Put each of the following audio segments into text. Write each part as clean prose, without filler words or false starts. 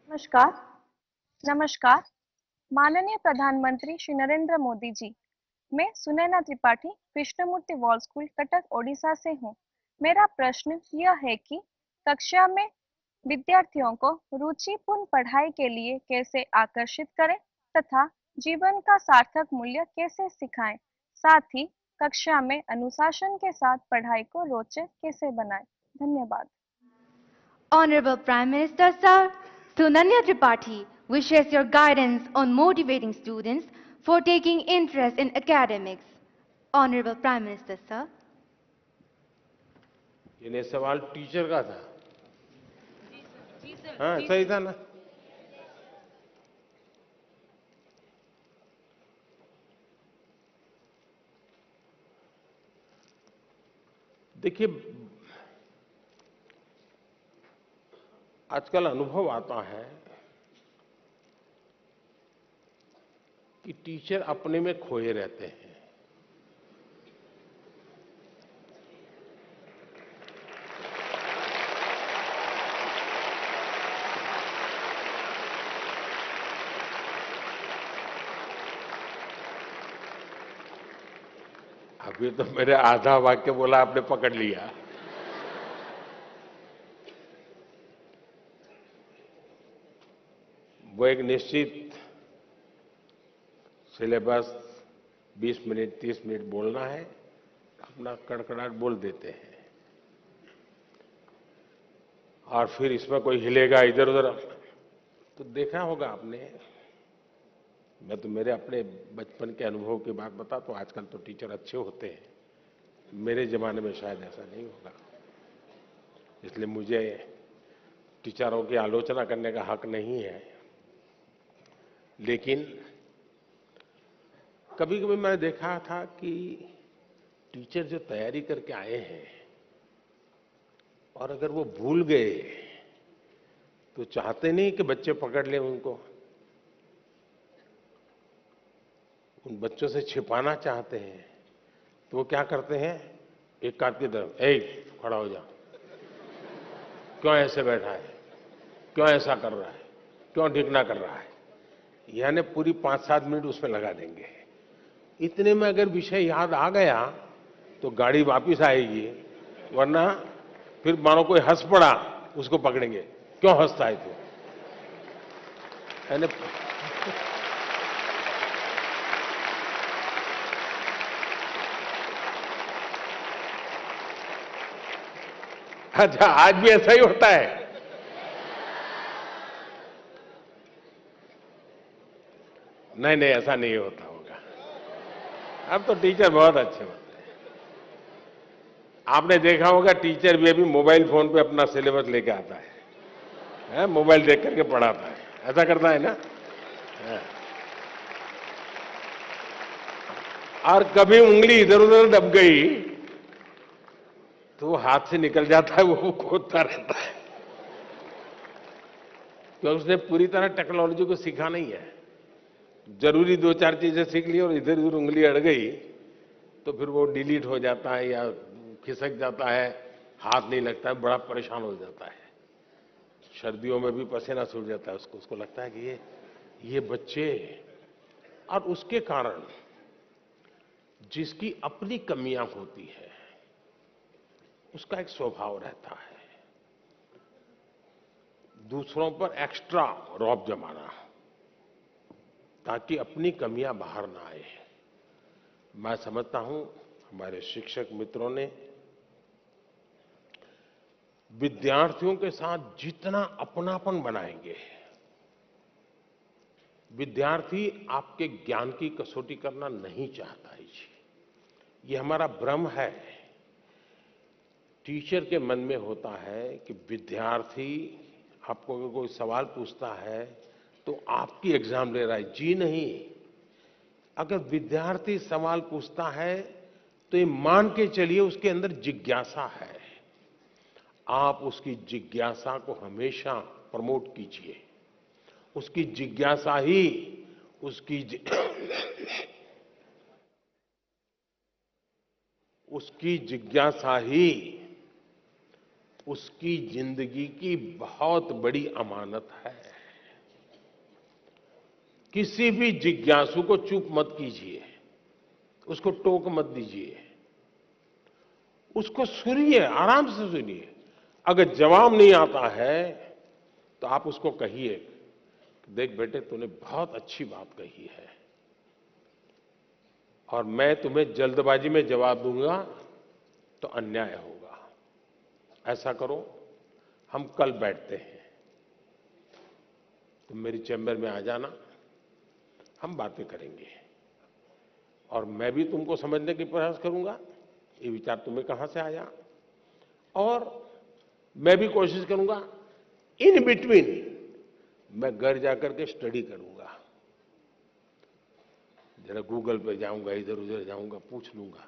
नमस्कार। नमस्कार। माननीय प्रधानमंत्री श्री नरेंद्र मोदी जी, मैं सुनैना त्रिपाठी कृष्णमूर्ति वॉल स्कूल कटक ओडिशा से हूँ। मेरा प्रश्न यह है कि कक्षा में विद्यार्थियों को रुचिपूर्ण पढ़ाई के लिए कैसे आकर्षित करें तथा जीवन का सार्थक मूल्य कैसे सिखाएं, साथ ही कक्षा में अनुशासन के साथ पढ़ाई को रोचक कैसे बनाएं। धन्यवाद। Honorable Prime Minister Sir, Sunanya Tripathi wishes your guidance on motivating students for taking interest in academics. Honorable Prime Minister Sir. ये सवाल टीचर का था। हाँ, सही था ना। देखिए, आजकल अनुभव आता है कि टीचर अपने में खोए रहते हैं। अभी तो मेरे आधा वाक्य बोला, आपने पकड़ लिया। वो एक निश्चित सिलेबस 20 मिनट 30 मिनट बोलना है, अपना कड़कड़ाहट बोल देते हैं और फिर इसमें कोई हिलेगा इधर उधर। तो देखा होगा आपने, मैं तो मेरे अपने बचपन के अनुभव की बात बता, तो आजकल तो टीचर अच्छे होते हैं, मेरे जमाने में शायद ऐसा नहीं होगा, इसलिए मुझे टीचरों की आलोचना करने का हक नहीं है। लेकिन कभी कभी मैंने देखा था कि टीचर जो तैयारी करके आए हैं और अगर वो भूल गए तो चाहते नहीं कि बच्चे पकड़ लें उनको, उन बच्चों से छिपाना चाहते हैं। तो वो क्या करते हैं, एक काट की तरफ, ए खड़ा हो जा, क्यों ऐसे बैठा है, क्यों ऐसा कर रहा है, क्यों ढिकना कर रहा है, यानी पूरी 5-7 मिनट उसमें लगा देंगे। इतने में अगर विषय याद आ गया तो गाड़ी वापस आएगी, वरना फिर मानो कोई हंस पड़ा, उसको पकड़ेंगे, क्यों हंसता है तू, यानी अच्छा आज भी ऐसा ही होता है। नहीं नहीं, ऐसा नहीं होता होगा, अब तो टीचर बहुत अच्छे होते हैं। आपने देखा होगा टीचर भी अभी मोबाइल फोन पे अपना सिलेबस लेके आता है, मोबाइल देख करके पढ़ाता है, ऐसा करता है ना। है? और कभी उंगली इधर उधर दब गई तो वो हाथ से निकल जाता है, वो खोदता रहता है, क्योंकि उसने पूरी तरह टेक्नोलॉजी को सीखा नहीं है। जरूरी 2-4 चीजें सीख ली और इधर उधर उंगली अड़ गई तो फिर वो डिलीट हो जाता है या खिसक जाता है, हाथ नहीं लगता है, बड़ा परेशान हो जाता है। सर्दियों में भी पसीना छूट जाता है उसको लगता है कि ये बच्चे, और उसके कारण जिसकी अपनी कमियां होती है उसका एक स्वभाव रहता है दूसरों पर एक्स्ट्रा रौब जमाना, ताकि अपनी कमियां बाहर ना आए। मैं समझता हूं हमारे शिक्षक मित्रों ने विद्यार्थियों के साथ जितना अपनापन बनाएंगे, विद्यार्थी आपके ज्ञान की कसौटी करना नहीं चाहता है जी, ये हमारा भ्रम है। टीचर के मन में होता है कि विद्यार्थी आपको अगर कोई सवाल पूछता है तो आपकी एग्जाम ले रहा है, जी नहीं। अगर विद्यार्थी सवाल पूछता है तो ये मान के चलिए उसके अंदर जिज्ञासा है, आप उसकी जिज्ञासा को हमेशा प्रमोट कीजिए। उसकी जिज्ञासा ही उसकी उसकी जिज्ञासा ही उसकी जिंदगी की बहुत बड़ी अमानत है। किसी भी जिज्ञासु को चुप मत कीजिए, उसको टोक मत दीजिए, उसको सुनिए, आराम से सुनिए। अगर जवाब नहीं आता है तो आप उसको कहिए, देख बेटे तूने बहुत अच्छी बात कही है और मैं तुम्हें जल्दबाजी में जवाब दूंगा तो अन्याय होगा। ऐसा करो, हम कल बैठते हैं, तुम मेरी चैम्बर में आ जाना, हम बातें करेंगे और मैं भी तुमको समझने की प्रयास करूंगा ये विचार तुम्हें कहां से आया, और मैं भी कोशिश करूंगा इन बिटवीन मैं घर जाकर के स्टडी करूंगा, जरा गूगल पे जाऊंगा, इधर उधर जाऊंगा, पूछ लूंगा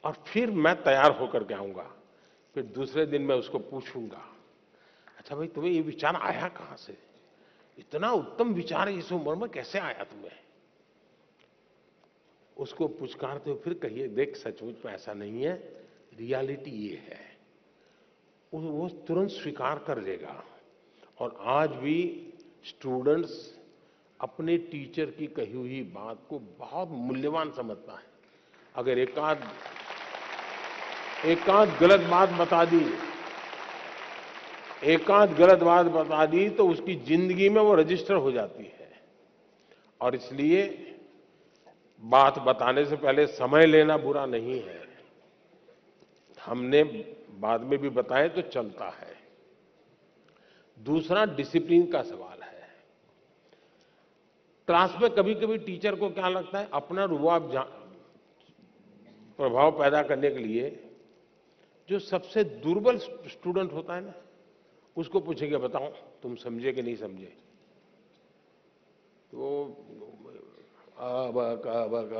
और फिर मैं तैयार होकर के आऊंगा। फिर दूसरे दिन मैं उसको पूछूंगा, अच्छा भाई तुम्हें ये विचार आया कहां से, इतना उत्तम विचार इस उम्र में कैसे आया तुम्हें। उसको पुचकारते हुए फिर कहिए, देख सचमुच में ऐसा नहीं है, रियलिटी ये है। वो तुरंत स्वीकार कर लेगा। और आज भी स्टूडेंट्स अपने टीचर की कही हुई बात को बहुत मूल्यवान समझता है। अगर एकाध गलत बात बता दी तो उसकी जिंदगी में वो रजिस्टर हो जाती है। और इसलिए बात बताने से पहले समय लेना बुरा नहीं है, हमने बाद में भी बताए तो चलता है। दूसरा डिसिप्लिन का सवाल है। क्लास में कभी कभी टीचर को क्या लगता है, अपना रुआब प्रभाव पैदा करने के लिए जो सबसे दुर्बल स्टूडेंट होता है ना, उसको पूछेंगे बताओ तुम समझे कि नहीं समझे, तो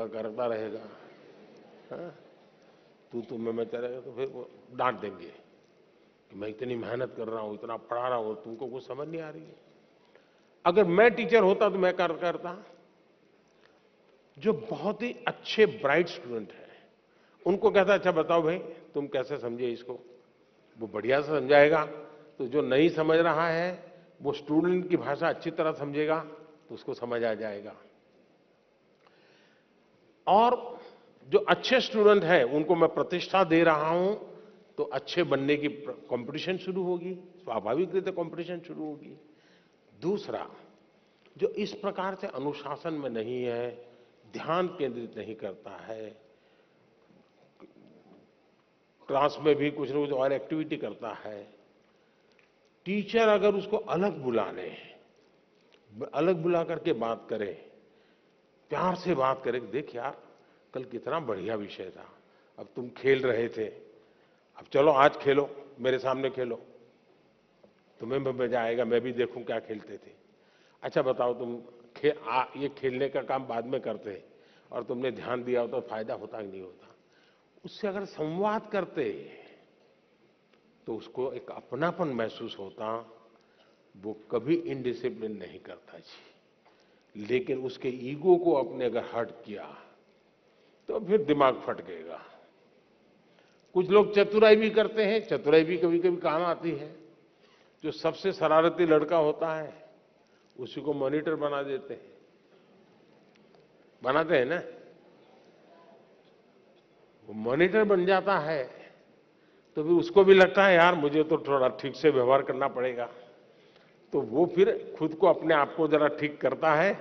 करता रहेगा, हाँ? तू मैं रहेगा, तो फिर वो डांट देंगे कि मैं इतनी मेहनत कर रहा हूं, इतना पढ़ा रहा हूं, तुमको कुछ समझ नहीं आ रही है। अगर मैं टीचर होता तो मैं करता, जो बहुत ही अच्छे ब्राइट स्टूडेंट हैं उनको कहता, अच्छा बताओ भाई तुम कैसे समझे इसको, वो बढ़िया से समझाएगा। तो जो नहीं समझ रहा है वो स्टूडेंट की भाषा अच्छी तरह समझेगा तो उसको समझ आ जाएगा। और जो अच्छे स्टूडेंट हैं उनको मैं प्रतिष्ठा दे रहा हूं तो अच्छे बनने की कंपटीशन शुरू होगी, स्वाभाविक रीते कंपटीशन शुरू होगी। दूसरा, जो इस प्रकार से अनुशासन में नहीं है, ध्यान केंद्रित नहीं करता है, क्लास में भी कुछ न कुछ और एक्टिविटी करता है, टीचर अगर उसको अलग बुला करके बात करे, प्यार से बात करे, देख यार कल कितना बढ़िया विषय था, अब तुम खेल रहे थे, अब चलो आज खेलो, मेरे सामने खेलो, तुम्हें भी मजा आएगा, मैं भी देखूं क्या खेलते थे। अच्छा बताओ तुम ये खेलने का काम बाद में करते और तुमने ध्यान दिया होता तो फायदा होता कि नहीं होता। उससे अगर संवाद करते तो उसको एक अपनापन महसूस होता, वो कभी इनडिसिप्लिन नहीं करता जी। लेकिन उसके ईगो को अपने अगर हर्ट किया तो फिर दिमाग फट गएगा। कुछ लोग चतुराई भी करते हैं, चतुराई भी कभी कभी काम आती है। जो सबसे शरारती लड़का होता है उसी को मॉनिटर बना देते हैं, बनाते हैं ना, वो मॉनिटर बन जाता है तो फिर उसको भी लगता है यार मुझे तो थोड़ा ठीक से व्यवहार करना पड़ेगा, तो वो फिर खुद को अपने आप को जरा ठीक करता है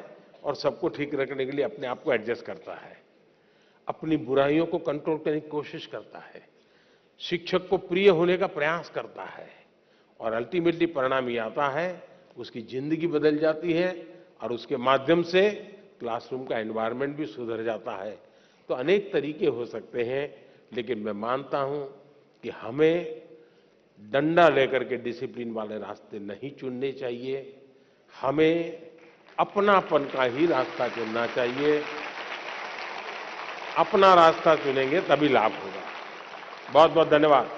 और सबको ठीक रखने के लिए अपने आप को एडजस्ट करता है, अपनी बुराइयों को कंट्रोल करने की कोशिश करता है, शिक्षक को प्रिय होने का प्रयास करता है और अल्टीमेटली परिणाम ये आता है उसकी जिंदगी बदल जाती है और उसके माध्यम से क्लासरूम का एनवायरनमेंट भी सुधर जाता है। तो अनेक तरीके हो सकते हैं, लेकिन मैं मानता हूं कि हमें डंडा लेकर के डिसिप्लिन वाले रास्ते नहीं चुनने चाहिए, हमें अपनापन का ही रास्ता चुनना चाहिए। अपना रास्ता चुनेंगे तभी लाभ होगा। बहुत बहुत धन्यवाद।